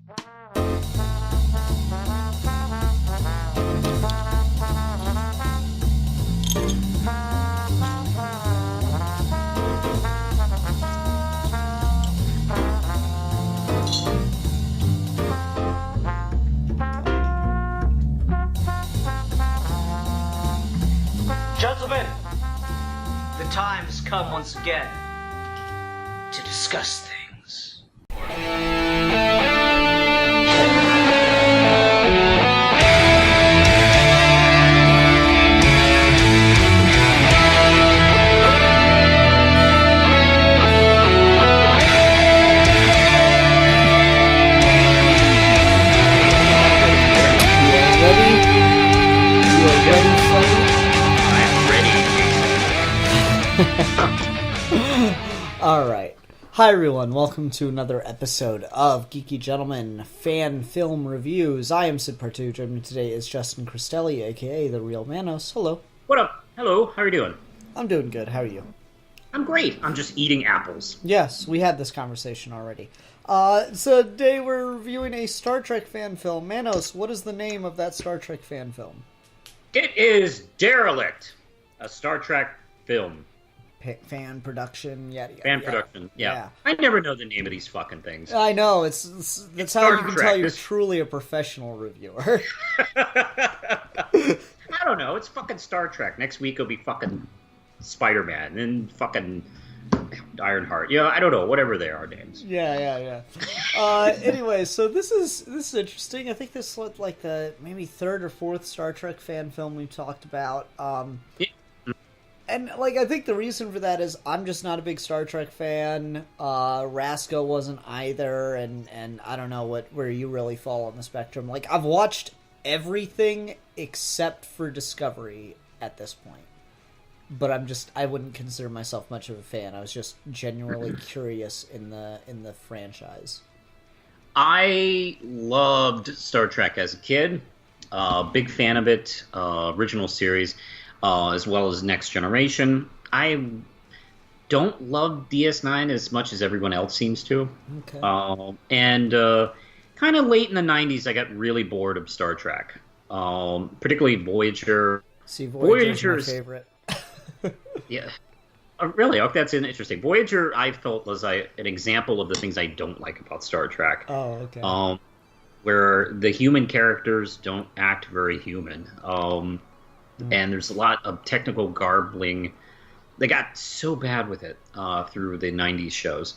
Gentlemen, the time has come once again to discuss things. Alright. Hi everyone, welcome to another episode of Geeky Gentlemen Fan Film Reviews. I am Sid Partu. Joining me today is Justin Cristelli, aka The Real Manos. Hello. What up? Hello, how are you doing? I'm doing good, how are you? I'm great. I'm just eating apples. Yes, we had this conversation already. So today we're reviewing a Star Trek fan film. Manos, what is the name of that Star Trek fan film? It is Derelict, a Star Trek film. Fan production, yada. Fan production, yeah. I never know the name of these fucking things. I know, that's how you can tell you're truly a professional reviewer. I don't know, it's fucking Star Trek. Next week it'll be fucking Spider-Man, and then fucking Ironheart. Yeah, I don't know, whatever they are names. Yeah. Anyway, so this is interesting. I think this is like the maybe third or fourth Star Trek fan film we've talked about. And, I think the reason for that is I'm just not a big Star Trek fan. Rasko wasn't either, and I don't know where you really fall on the spectrum. I've watched everything except for Discovery at this point. But I wouldn't consider myself much of a fan. I was just genuinely curious in the franchise. I loved Star Trek as a kid. Big fan of it. Original series. As well as Next Generation. I don't love DS9 as much as everyone else seems to. Okay. And kind of late in the 90s, I got really bored of Star Trek. Particularly Voyager. See, Voyager's my favorite. Yeah. Really? Okay, that's interesting. Voyager, I felt, was an example of the things I don't like about Star Trek. Oh, okay. Where the human characters don't act very human. And there's a lot of technical garbling. They got so bad with it through the 90s shows.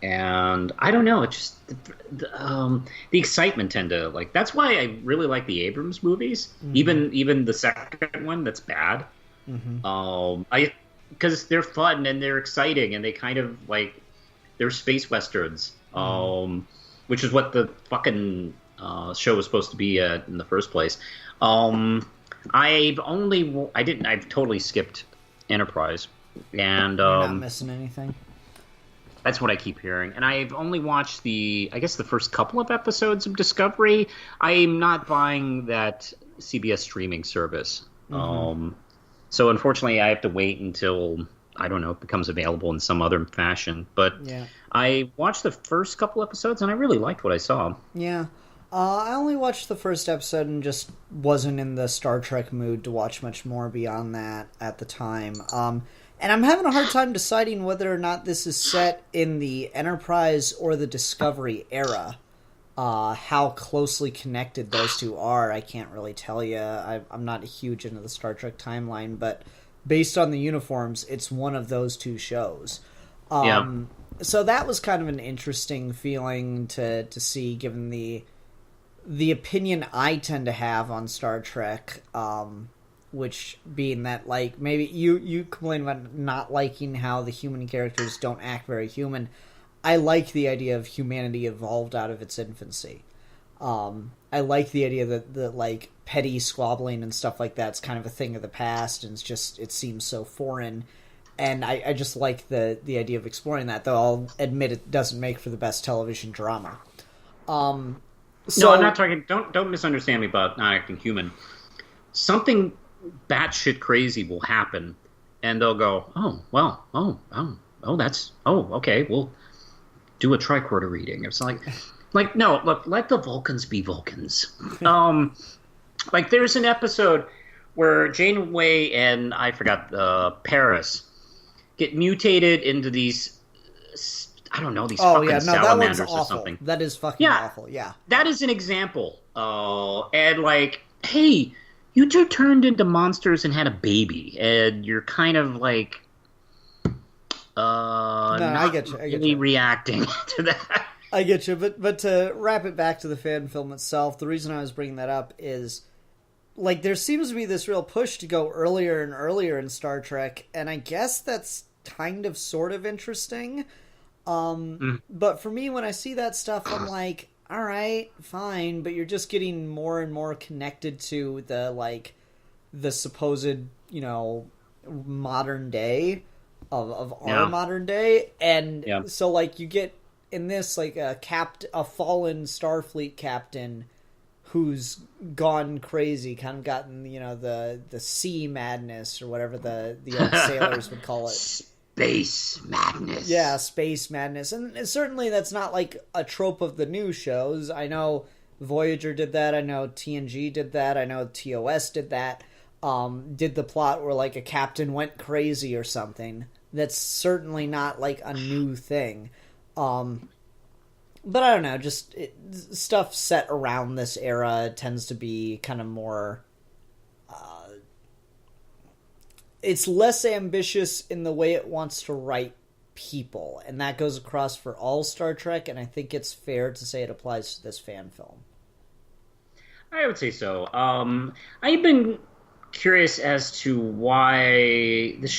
And I don't know, it's just the excitement tend to, that's why I really like the Abrams movies. Mm-hmm. Even the second one that's bad. Mm-hmm. Because they're fun and they're exciting and they kind of, they're space westerns. Which is what the fucking show was supposed to be in the first place. I've totally skipped Enterprise, and you're not missing anything. That's what I keep hearing. And I've only watched the first couple of episodes of Discovery. I'm not buying that CBS streaming service, so unfortunately, I have to wait until it becomes available in some other fashion. But yeah. I watched the first couple episodes, and I really liked what I saw. Yeah. I only watched the first episode and just wasn't in the Star Trek mood to watch much more beyond that at the time. And I'm having a hard time deciding whether or not this is set in the Enterprise or the Discovery era. How closely connected those two are, I can't really tell you. I'm not huge into the Star Trek timeline, but based on the uniforms, it's one of those two shows. So that was kind of an interesting feeling to see, given the opinion I tend to have on Star Trek, which being that, maybe you complain about not liking how the human characters don't act very human. I like the idea of humanity evolved out of its infancy. I like the idea that petty squabbling and stuff like that's kind of a thing of the past, and it seems so foreign. And I just like the idea of exploring that, though I'll admit it doesn't make for the best television drama. No, I'm not talking. Don't misunderstand me about not acting human. Something batshit crazy will happen, and they'll go, okay, we'll do a tricorder reading. It's Like, no, look, let the Vulcans be Vulcans. Like, there's an episode where Janeway and, I forgot, Paris get mutated into these, I don't know, these fucking salamanders that one's or something. That is fucking awful, yeah. That is an example. And, like, hey, you two turned into monsters and had a baby, and you're kind of, like, I get you. really reacting to that. I get you, but to wrap it back to the fan film itself, the reason I was bringing that up is, like, there seems to be this real push to go earlier and earlier in Star Trek, and I guess that's kind of sort of interesting. But for me, when I see that stuff, I'm like, all right, fine, but you're just getting more and more connected to the supposed, modern day of our modern day, and so, like, you get in this, like, a fallen Starfleet captain who's gone crazy, kind of gotten, the sea madness, or whatever the old sailors would call it. Space madness. Yeah, space madness. And certainly that's not, like, a trope of the new shows. I know Voyager did that. I know TNG did that. I know TOS did that. Did the plot where, like, a captain went crazy or something. That's certainly not, like, a new thing. But I don't know, just stuff set around this era tends to be kind of more... it's less ambitious in the way it wants to write people, and that goes across for all Star Trek, and I think it's fair to say it applies to this fan film. I would say so. I've been curious as to why the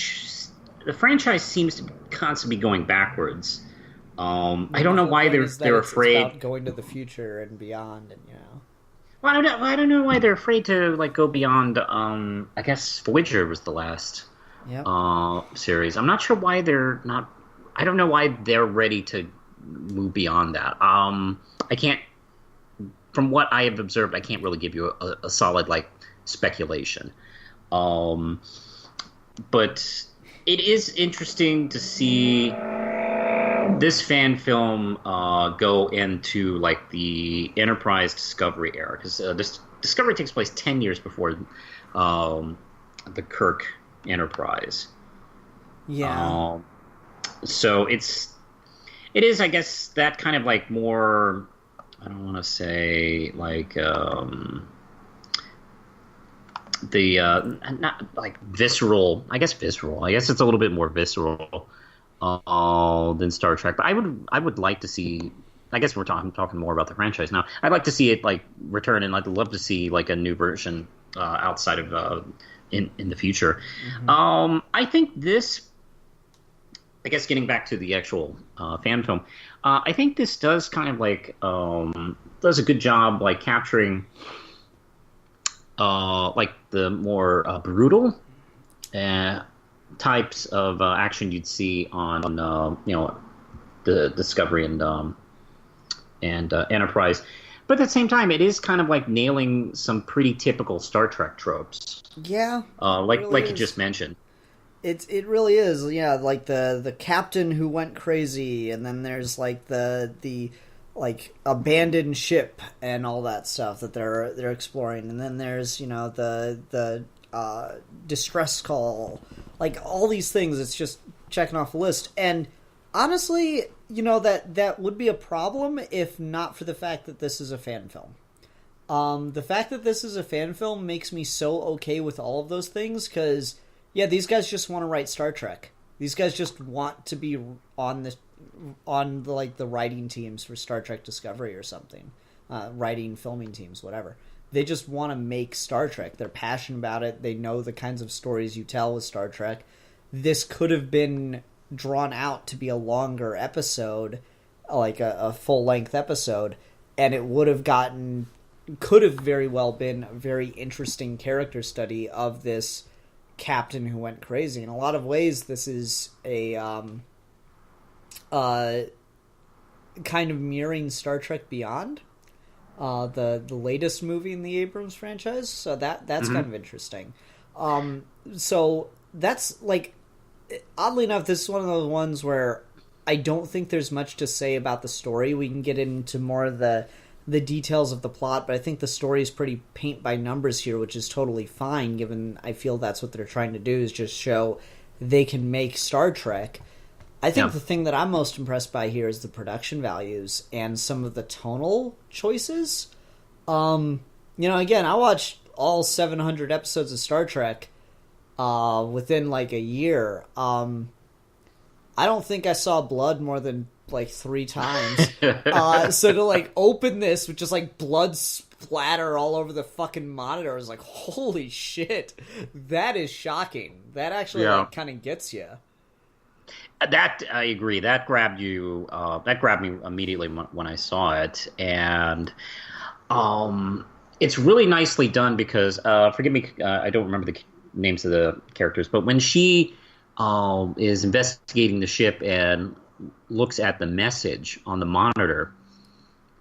franchise seems to constantly be going backwards. I don't know why they're afraid. It's about going to the future and beyond, and Well, I don't know why they're afraid to, like, go beyond. I guess Voyager was the last series. I'm not sure why they're not. I don't know why they're ready to move beyond that. I can't. From what I have observed, I can't really give you a solid, like, speculation. But it is interesting to see this fan film go into, like, the Enterprise Discovery era, because this Discovery takes place 10 years before the Kirk Enterprise. Yeah. So it is, I guess, that kind of, like, more, I don't want to say, like, not, like, visceral. I guess visceral. I guess it's a little bit more visceral than Star Trek. But I would like to see. I guess I'm talking more about the franchise now. I'd like to see it, like, return, and I'd love to see, like, a new version outside of in the future. Mm-hmm. I think this. I guess getting back to the actual fan film, I think this does kind of, like, does a good job, like, capturing like the more brutal types of action you'd see on the Discovery and Enterprise, but at the same time, it is kind of, like, nailing some pretty typical Star Trek tropes. Yeah, like really you just mentioned. It really is, yeah. Like the captain who went crazy, and then there's, like, the like, abandoned ship and all that stuff that they're exploring, and then there's the distress call, like, all these things. It's just checking off a list, and honestly, that would be a problem if not for the fact that this is a fan film. The fact that this is a fan film makes me so okay with all of those things, because these guys just want to write Star Trek. These guys just want to be on the writing teams for Star Trek Discovery or something, writing, filming teams, whatever. They just want to make Star Trek. They're passionate about it. They know the kinds of stories you tell with Star Trek. This could have been drawn out to be a longer episode, like a full-length episode, and it could have very well been a very interesting character study of this captain who went crazy. In a lot of ways, this is a kind of mirroring Star Trek Beyond, the latest movie in the Abrams franchise. So that's kind of interesting. So that's, like, oddly enough, this is one of those ones where I don't think there's much to say about the story. We can get into more of the details of the plot, but I think the story is pretty paint by numbers here, which is totally fine, given I feel that's what they're trying to do, is just show they can make Star Trek. I think the thing that I'm most impressed by here is the production values and some of the tonal choices. Again, I watched all 700 episodes of Star Trek within like a year. I don't think I saw blood more than like 3 times. So to like open this with just like blood splatter all over the fucking monitor, I was like, holy shit, that is shocking. That actually like kind of gets you. That, I agree. That grabbed you. That grabbed me immediately when I saw it, and it's really nicely done because forgive me, I don't remember the names of the characters, but when she is investigating the ship and looks at the message on the monitor,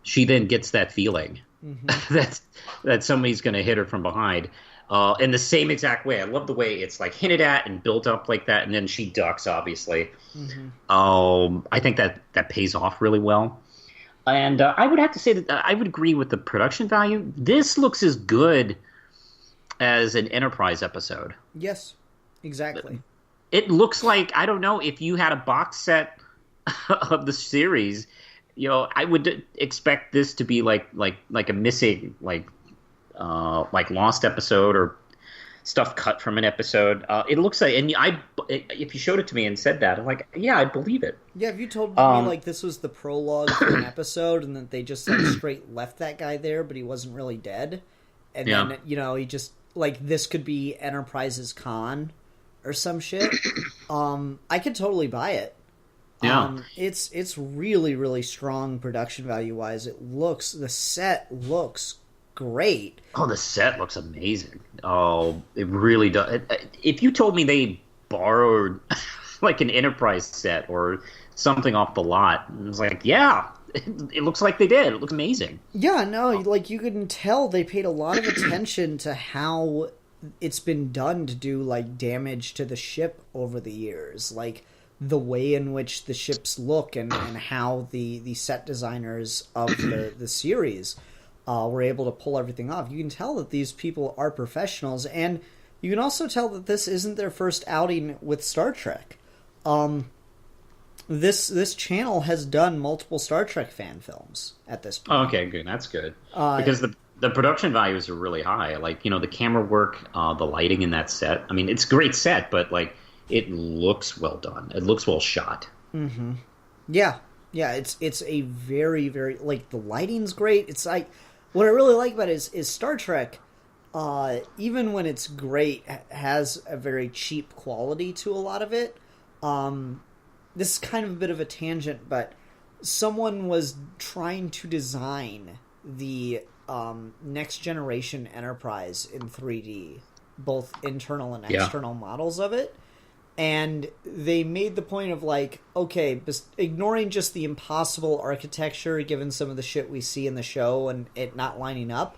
she then gets that feeling that somebody's going to hit her from behind in the same exact way. I love the way it's like hinted at and built up like that, and then she ducks, obviously. I think that pays off really well. And I would have to say that I would agree with the production value. This looks as good as an Enterprise episode. Yes, exactly. It looks like, I don't know, if you had a box set of the series, I would expect this to be like a missing like Lost episode or stuff cut from an episode. It looks like, and if you showed it to me and said that, I'm like, yeah, I'd believe it. Yeah, if you told me like this was the prologue for an episode and that they just like straight left that guy there, but he wasn't really dead, and then he just like this could be Enterprise's Khan or some shit, I could totally buy it. It's really, really strong production value wise. The set looks great. Oh, the set looks amazing. Oh, it really does. If you told me they borrowed like an Enterprise set or something off the lot, I was like, yeah, it looks like they did. It looks amazing. Yeah, no, like you can tell they paid a lot of attention to how it's been done to do like damage to the ship over the years, like the way in which the ships look and how the set designers of the series were able to pull everything off. You can tell that these people are professionals, and you can also tell that this isn't their first outing with Star Trek. This channel has done multiple Star Trek fan films at this point. Oh, okay, good. That's good. Because the production values are really high. Like, the camera work, the lighting in that set. I mean, it's a great set, but like it looks well done. It looks well shot. Mm-hmm. Yeah. It's a very, very, like, the lighting's great. It's like, what I really like about it is Star Trek, even when it's great, has a very cheap quality to a lot of it. This is kind of a bit of a tangent, but someone was trying to design the next generation Enterprise in 3D, both internal and external models of it. And they made the point of like, okay, ignoring just the impossible architecture given some of the shit we see in the show and it not lining up,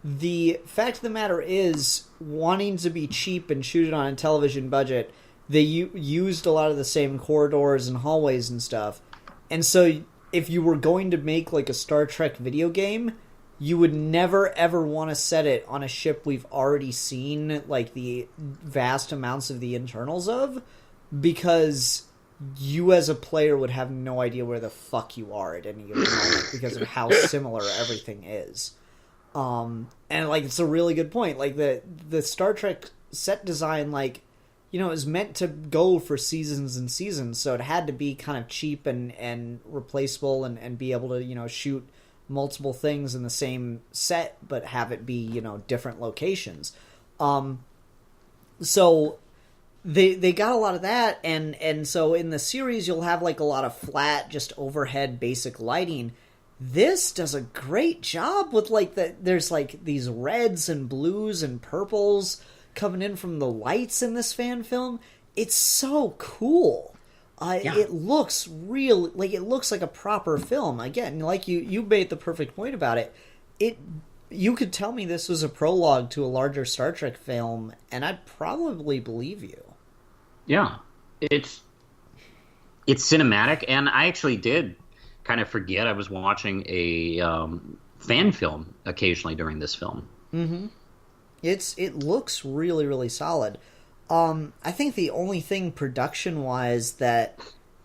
the fact of the matter is, wanting to be cheap and shoot it on a television budget, they used a lot of the same corridors and hallways and stuff. And so if you were going to make like a Star Trek video game, you would never ever want to set it on a ship we've already seen like the vast amounts of the internals of, because you as a player would have no idea where the fuck you are at any given moment because of how similar everything is. And like, it's a really good point. Like the Star Trek set design, like, is meant to go for seasons and seasons, so it had to be kind of cheap and replaceable and be able to, shoot multiple things in the same set but have it be, different locations. So they got a lot of that, and so in the series you'll have like a lot of flat, just overhead basic lighting. This does a great job with like there's like these reds and blues and purples coming in from the lights in this fan film. It's so cool. It looks real, like it looks like a proper film. Again, like you made the perfect point about it. You could tell me this was a prologue to a larger Star Trek film, and I'd probably believe you. Yeah, it's it's cinematic, and I actually did kind of forget I was watching a fan film occasionally during this film. Mm-hmm. It looks really, really solid. I think the only thing production-wise that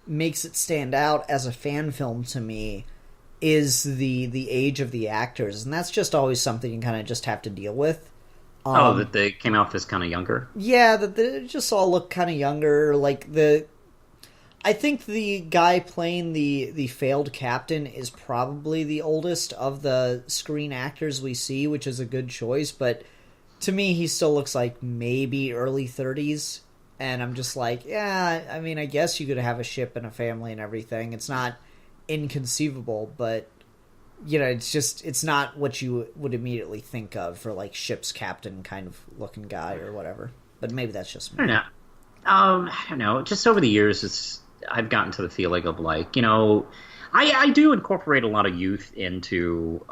makes it stand out as a fan film to me is the age of the actors, and that's just always something you kind of just have to deal with. That they came off as kind of younger? Yeah, that they just all look kind of younger. I think the guy playing the failed captain is probably the oldest of the screen actors we see, which is a good choice, but to me, he still looks like maybe early 30s, and I'm just like, yeah, I mean, I guess you could have a ship and a family and everything. It's not inconceivable, but, you know, it's not what you would immediately think of for, like, ship's captain kind of looking guy or whatever. But maybe that's just me. I don't know. Just over the years, I've gotten to the feeling of, like, you know, I do incorporate a lot of youth into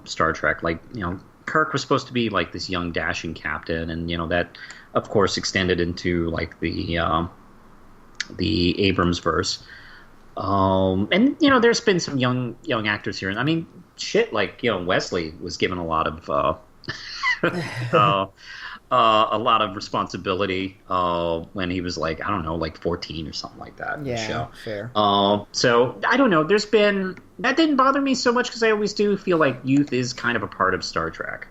Star Trek. Like, you know, Kirk was supposed to be like this young dashing captain, and you know that, of course, extended into like the Abrams verse. And you know, there's been some young actors here, and I mean, shit, like you know, Wesley was given a lot of a lot of responsibility when he was like, I don't know, like 14 or something like that in the show. Fair. So I don't know. That didn't bother me so much because I always do feel like youth is kind of a part of Star Trek.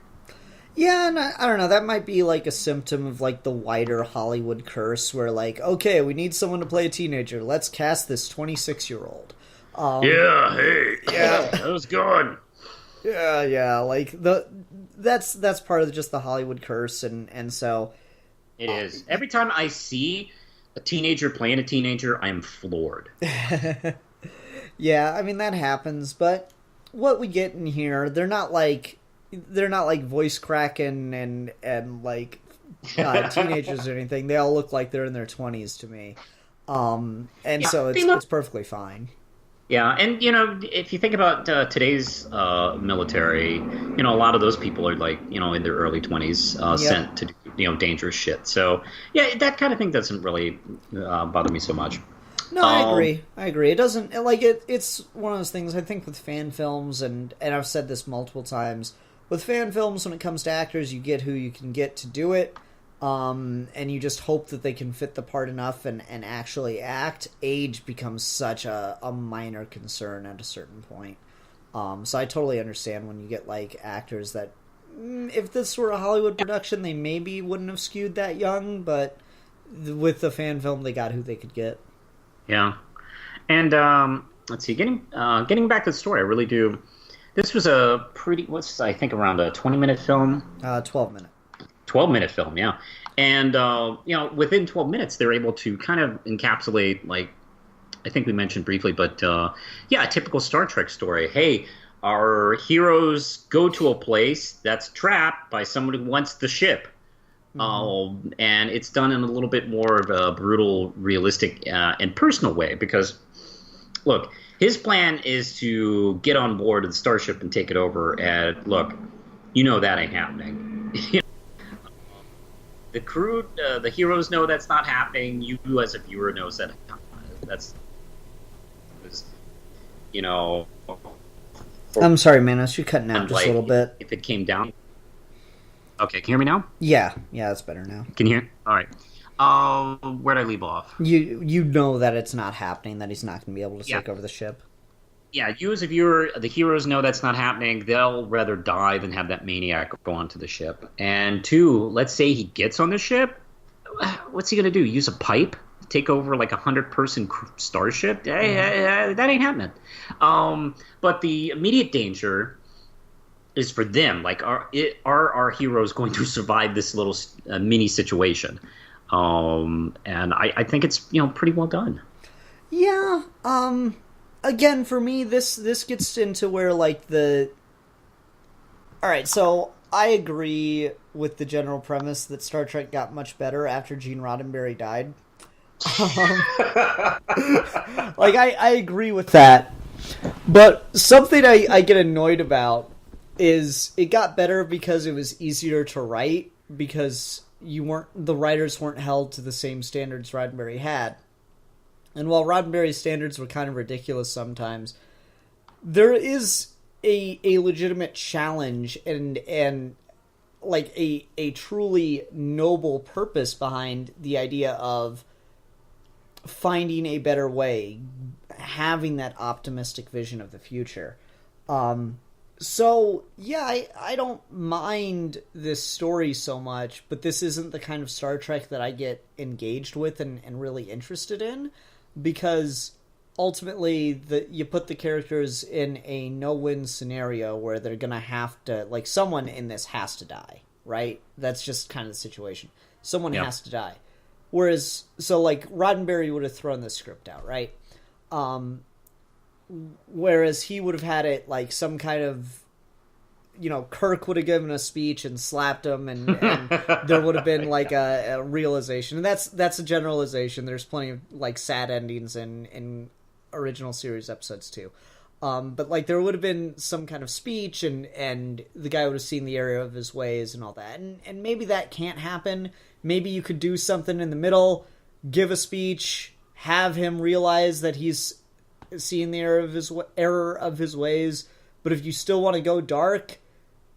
Yeah, and I don't know, that might be like a symptom of like the wider Hollywood curse where like, okay, we need someone to play a teenager. Let's cast this 26-year-old. That was good. Yeah, like that's part of just the Hollywood curse, and so it is. Every time I see a teenager playing a teenager, I am floored. Yeah, I mean that happens, but what we get in here, they're not like voice cracking and like teenagers or anything. They all look like they're in their 20s to me, so it's perfectly fine. Yeah, and you know, if you think about today's military, you know, a lot of those people are like, you know, in their early 20s, sent to do, you know, dangerous shit. So yeah, that kind of thing doesn't really bother me so much. No, I agree. It doesn't like it. It's one of those things. I think with fan films, and I've said this multiple times. With fan films, when it comes to actors, you get who you can get to do it. And you just hope that they can fit the part enough and actually act. Age becomes such a minor concern at a certain point. So I totally understand when you get like actors that, if this were a Hollywood production, they maybe wouldn't have skewed that young, but with the fan film, they got who they could get. Yeah, and let's see, getting back to the story, I really do. This was a pretty, I think around a 20-minute film. 12-minute. 12-minute film, yeah. And, you know, within 12 minutes, they're able to kind of encapsulate, like, I think we mentioned briefly, but, a typical Star Trek story. Hey, our heroes go to a place that's trapped by someone who wants the ship. Mm-hmm. And it's done in a little bit more of a brutal, realistic, and personal way. Because, look, his plan is to get on board the starship and take it over. And, look, you know that ain't happening. The crew, the heroes know that's not happening. You, as a viewer, knows that's, you know. I'm sorry, Manos, you're cutting out just a little bit. If it came down. Okay, can you hear me now? Yeah, that's better now. Can you hear? All right. Where'd I leave off? You know that it's not happening. That he's not going to be able to take over the ship. Yeah, you as a viewer, the heroes know that's not happening. They'll rather die than have that maniac go onto the ship. And two, let's say he gets on the ship. What's he going to do? Use a pipe? Take over like 100-person starship? That ain't happening. But the immediate danger is for them. Like, are our heroes going to survive this little mini situation? And I think it's, you know, pretty well done. Yeah. Again, for me, this gets into where, like, Alright, so I agree with the general premise that Star Trek got much better after Gene Roddenberry died. Like, I agree with that. But something I get annoyed about is it got better because it was easier to write, because the writers weren't held to the same standards Roddenberry had. And while Roddenberry's standards were kind of ridiculous sometimes, there is a legitimate challenge and like a truly noble purpose behind the idea of finding a better way, having that optimistic vision of the future. So, yeah, I don't mind this story so much, but this isn't the kind of Star Trek that I get engaged with and really interested in, because ultimately you put the characters in a no-win scenario where they're gonna have to, like, someone in this has to die, right? That's just kind of the situation. Someone has to die. Whereas, so, like, Roddenberry would have thrown this script out, right? Whereas he would have had it like some kind of, Kirk would have given a speech and slapped him, and there would have been like a realization. And that's a generalization. There's plenty of like sad endings in original series episodes too. But like there would have been some kind of speech, and the guy would have seen the error of his ways and all that. And maybe that can't happen. Maybe you could do something in the middle, give a speech, have him realize that he's seeing the error of his ways. But if you still want to go dark,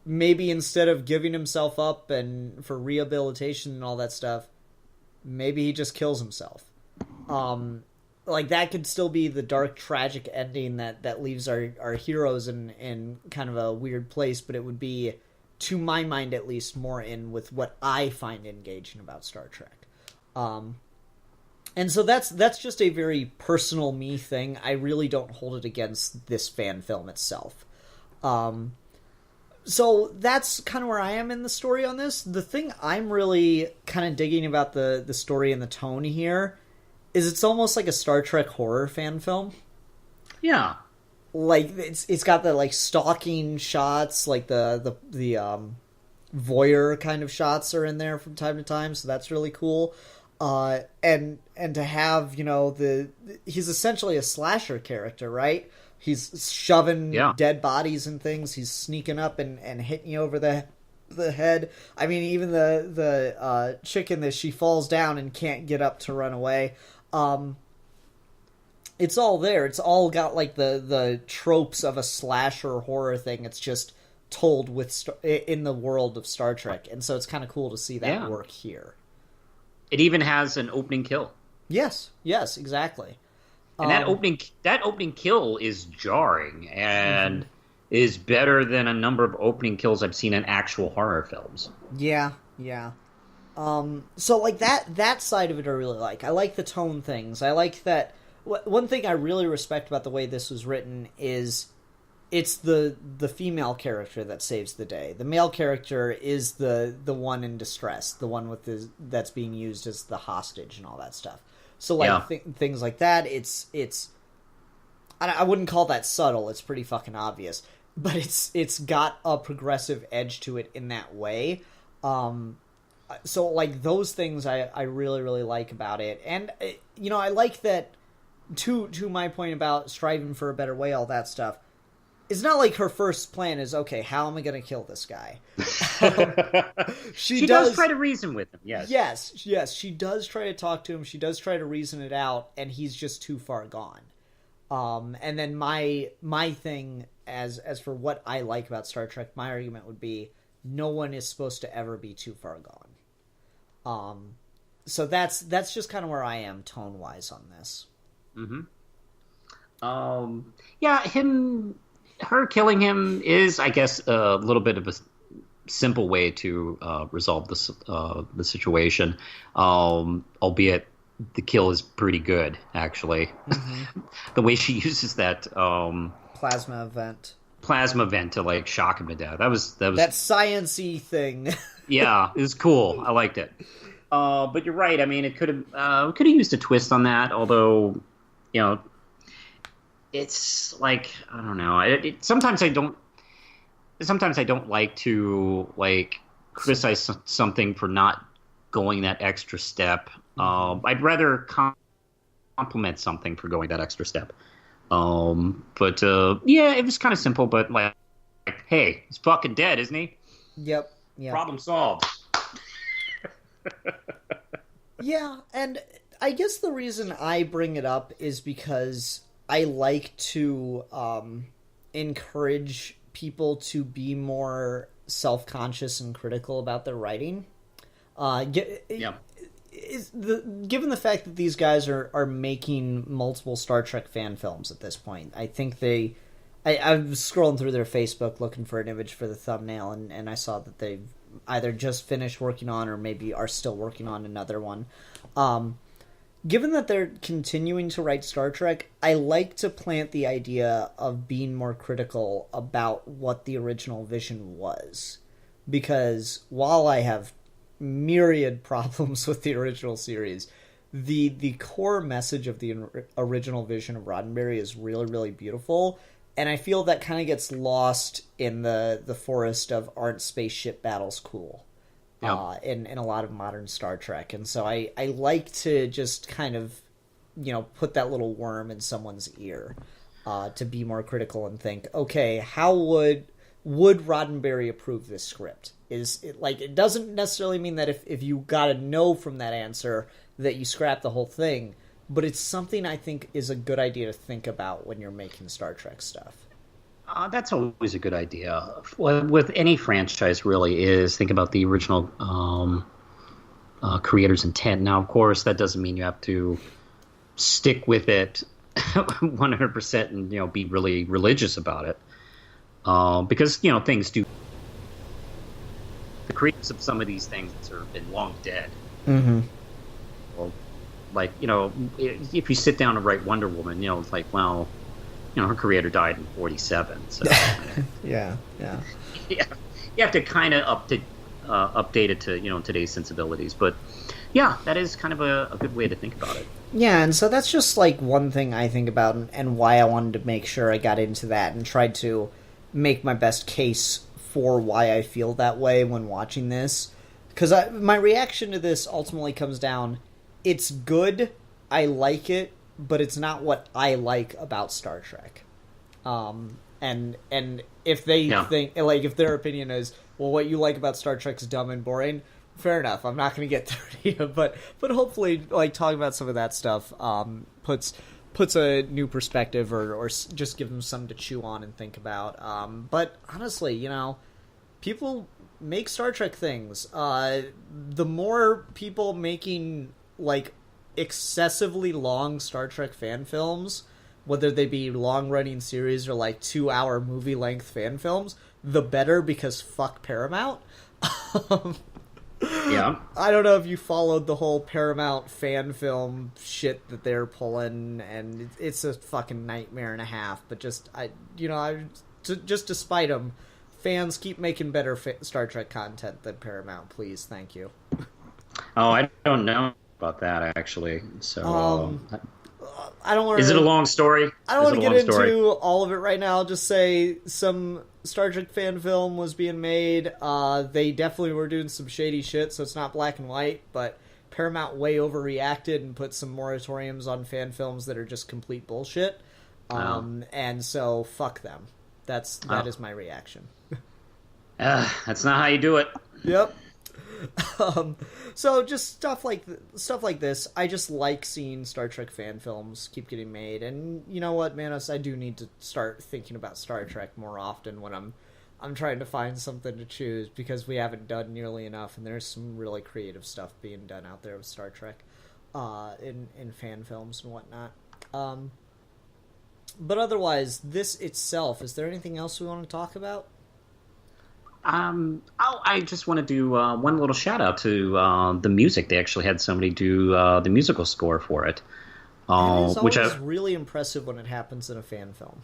maybe instead of giving himself up and for rehabilitation and all that stuff, maybe he just kills himself. Like that could still be the dark, tragic ending that leaves our heroes in kind of a weird place, but it would be, to my mind at least, more in with what I find engaging about Star Trek. And so that's just a very personal me thing. I really don't hold it against this fan film itself. So that's kind of where I am in the story on this. The thing I'm really kind of digging about the story and the tone here is it's almost like a Star Trek horror fan film. Yeah. Like it's got the like stalking shots, like the voyeur kind of shots are in there from time to time, so that's really cool. And to have, he's essentially a slasher character, right? He's shoving dead bodies and things. He's sneaking up and hitting you over the head. I mean, even the chick in this, she falls down and can't get up to run away. It's all there. It's all got like the tropes of a slasher horror thing. It's just told in the world of Star Trek, and so it's kind of cool to see that work here. It even has an opening kill. Yes, exactly. And that opening kill is jarring and is better than a number of opening kills I've seen in actual horror films. Yeah. So like that side of it I really like. I like the tone things. I like that. One thing I really respect about the way this was written is it's the female character that saves the day. The male character is the one in distress, the one that's being used as the hostage and all that stuff. So like things like that, it's I wouldn't call that subtle. It's pretty fucking obvious, but it's got a progressive edge to it in that way. So like those things I really really like about it, and I like that. To my point about striving for a better way, all that stuff. It's not like her first plan is, okay, how am I going to kill this guy? She does try to reason with him, yes. Yes, she does try to talk to him. She does try to reason it out, and he's just too far gone. And then my thing, as for what I like about Star Trek, my argument would be, no one is supposed to ever be too far gone. So that's just kind of where I am tone-wise on this. Mm-hmm. Her killing him is, I guess, a little bit of a simple way to resolve the situation. Albeit the kill is pretty good, actually. Mm-hmm. The way she uses that plasma vent to like shock him to death. That was that science-y thing. Yeah, it was cool. I liked it. But you're right. I mean, it could have used a twist on that. Although, it's like, I don't know. Sometimes I don't like to like criticize something for not going that extra step. I'd rather compliment something for going that extra step. But it was kind of simple. But like, hey, he's fucking dead, isn't he? Yep. Problem solved. Yeah, and I guess the reason I bring it up is because I like to encourage people to be more self-conscious and critical about their writing. Yeah. Given the fact that these guys are making multiple Star Trek fan films at this point, I think I was scrolling through their Facebook looking for an image for the thumbnail, and I saw that they've either just finished working on or maybe are still working on another one. Given that they're continuing to write Star Trek, I like to plant the idea of being more critical about what the original vision was. Because while I have myriad problems with the original series, the core message of the original vision of Roddenberry is really, really beautiful. And I feel that kind of gets lost in the forest of aren't spaceship battles cool. Yeah. In a lot of modern Star Trek. And so I like to just kind of, put that little worm in someone's ear to be more critical and think, okay, how would Roddenberry approve this script? It doesn't necessarily mean that if you got a no from that answer that you scrap the whole thing, but it's something I think is a good idea to think about when you're making Star Trek stuff. That's always a good idea. With any franchise, really, is think about the original creator's intent. Now, of course, that doesn't mean you have to stick with it 100% and be really religious about it, because things do. The creators of some of these things have been long dead. Mm-hmm. Well, if you sit down and write Wonder Woman, it's like, well. Her creator died in 1947, so yeah. You have to kind of update it to today's sensibilities. But yeah, that is kind of a good way to think about it. Yeah, and so that's just like one thing I think about, and why I wanted to make sure I got into that and tried to make my best case for why I feel that way when watching this. Because my reaction to this ultimately comes down: it's good, I like it, but it's not what I like about Star Trek. And if they think, like, if their opinion is, well, what you like about Star Trek is dumb and boring, fair enough. I'm not going to get through to you, but hopefully, like, talking about some of that stuff puts a new perspective or just give them something to chew on and think about. But honestly, people make Star Trek things. The more people making, like, excessively long Star Trek fan films, whether they be long-running series or like 2-hour movie-length fan films, the better, because fuck Paramount. Yeah. I don't know if you followed the whole Paramount fan film shit that they're pulling, and it's a fucking nightmare and a half. But just despite them, fans keep making better Star Trek content than Paramount, please. Thank you. Oh, I don't know about that, actually. So I don't want to. Is it a long story? I don't want to get into all of it right now. I'll just say some Star Trek fan film was being made. They definitely were doing some shady shit, so it's not black and white, but Paramount way overreacted and put some moratoriums on fan films that are just complete bullshit. And so fuck them. That is my reaction. That's not how you do it. Yep. So just stuff like this, I just like seeing Star Trek fan films keep getting made. And you know what, Manos, I do need to start thinking about Star Trek more often when I'm trying to find something to choose, because we haven't done nearly enough, and there's some really creative stuff being done out there with Star Trek in fan films and whatnot. But otherwise, this itself, is there anything else we want to talk about? I just want to do one little shout out to the music. They actually had somebody do the musical score for it, which is really impressive when it happens in a fan film.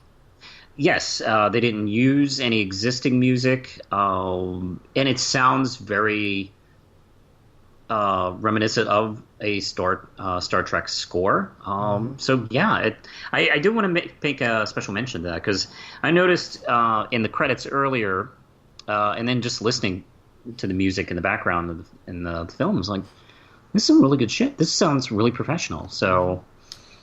Yes, they didn't use any existing music, and it sounds very reminiscent of a Star Trek score. So yeah, I do want to make a special mention of that, because I noticed in the credits earlier. And then just listening to the music in the background in the film is like, this is some really good shit. This sounds really professional. So,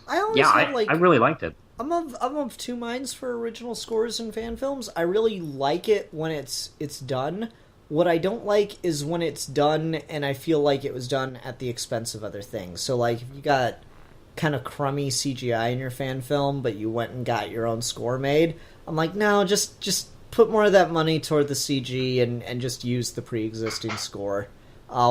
I really liked it. I'm of two minds for original scores in fan films. I really like it when it's done, What I don't like is when it's done, and I feel like it was done at the expense of other things. So, like, if you got kind of crummy CGI in your fan film, but you went and got your own score made, I'm like, no, just put more of that money toward the CG and just use the pre-existing score.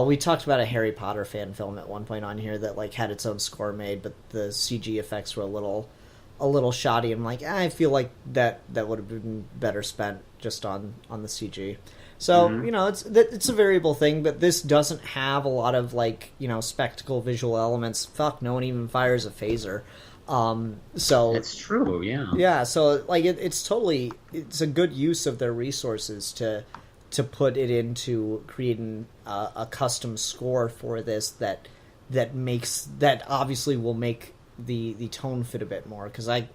We talked about a Harry Potter fan film at one point on here that, like, had its own score made, but the CG effects were a little shoddy. I'm like, I feel like that would have been better spent just on the CG. So, you know, it's a variable thing, but this doesn't have a lot of, like, you know, spectacle visual elements. Fuck, no one even fires a phaser. So it's true, yeah. Yeah, so, like, it's a good use of their resources to put it into creating a custom score for this that obviously will make the tone fit a bit more, because I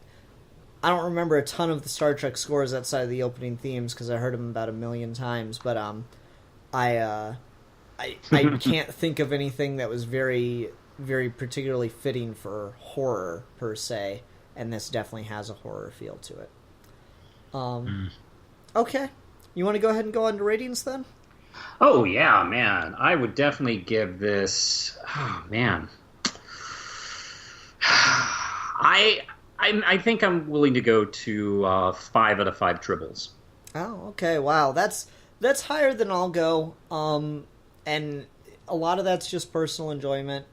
don't remember a ton of the Star Trek scores outside of the opening themes because I heard them about 1,000,000 times, but I can't think of anything that was very, very particularly fitting for horror per se, and this definitely has a horror feel to it. Okay, you want to go ahead and go on to ratings then? Oh yeah, man, I would definitely give this. Oh man. I think I'm willing to go to 5 out of 5 tribbles. Oh, okay. Wow, that's higher than I'll go. And a lot of that's just personal enjoyment.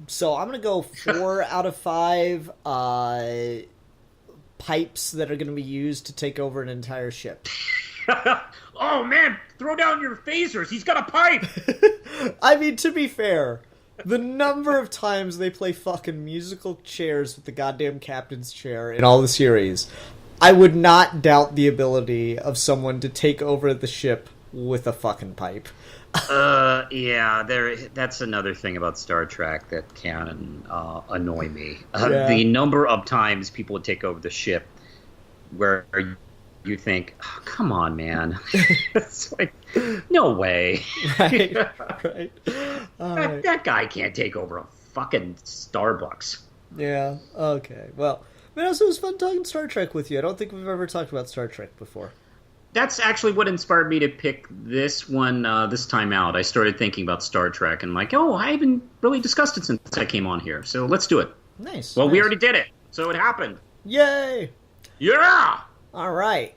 So I'm gonna go 4 out of 5 pipes that are gonna be used to take over an entire ship. Oh man, throw down your phasers. He's got a pipe. I mean, to be fair, the number of times they play fucking musical chairs with the goddamn captain's chair in all the series, I would not doubt the ability of someone to take over the ship with a fucking pipe. Yeah, that's another thing about Star Trek that can annoy me. Yeah. The number of times people would take over the ship where you think, oh, come on, man. It's like, no way. Right. That guy can't take over a fucking Starbucks. Yeah, okay. Well, man, it was fun talking Star Trek with you. I don't think we've ever talked about Star Trek before. That's actually what inspired me to pick this one this time out. I started thinking about Star Trek and like, oh, I haven't really discussed it since I came on here, so let's do it. Nice. Well, nice. We already did it, so it happened. Yay! Yeah! All right.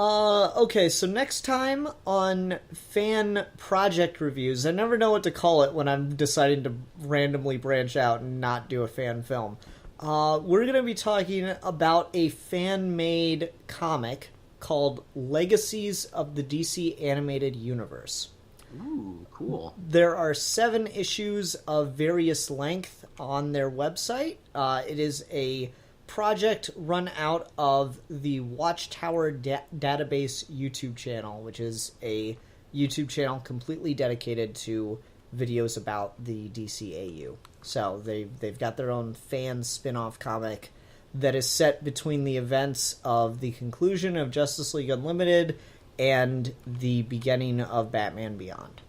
Okay, so next time on fan project reviews, I never know what to call it when I'm deciding to randomly branch out and not do a fan film. We're going to be talking about a fan-made comic called Legacies of the DC Animated Universe. Ooh, cool. There are 7 issues of various length on their website. It is a project run out of the Watchtower Database YouTube channel, which is a YouTube channel completely dedicated to videos about the DCAU. So they've got their own fan spin-off comic that is set between the events of the conclusion of Justice League Unlimited and the beginning of Batman Beyond.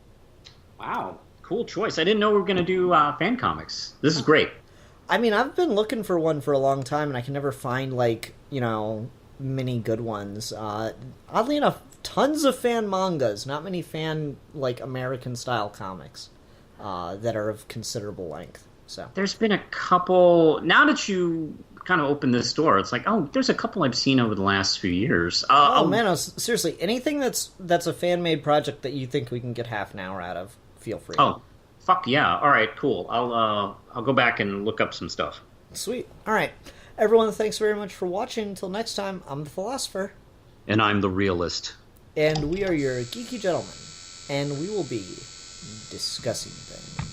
Wow, cool choice. I didn't know we were going to do fan comics. This is great. I mean, I've been looking for one for a long time, and I can never find, like, you know, many good ones. Oddly enough, tons of fan mangas, not many fan, like, American-style comics that are of considerable length. So there's been a couple. Now that you kind of opened this door, it's like, oh, there's a couple I've seen over the last few years. Seriously, anything that's a fan-made project that you think we can get half an hour out of, feel free. Oh, fuck yeah! All right, cool. I'll go back and look up some stuff. Sweet. All right, everyone. Thanks very much for watching. Until next time, I'm the Philosopher, and I'm the Realist, and we are your geeky gentlemen, and we will be discussing things.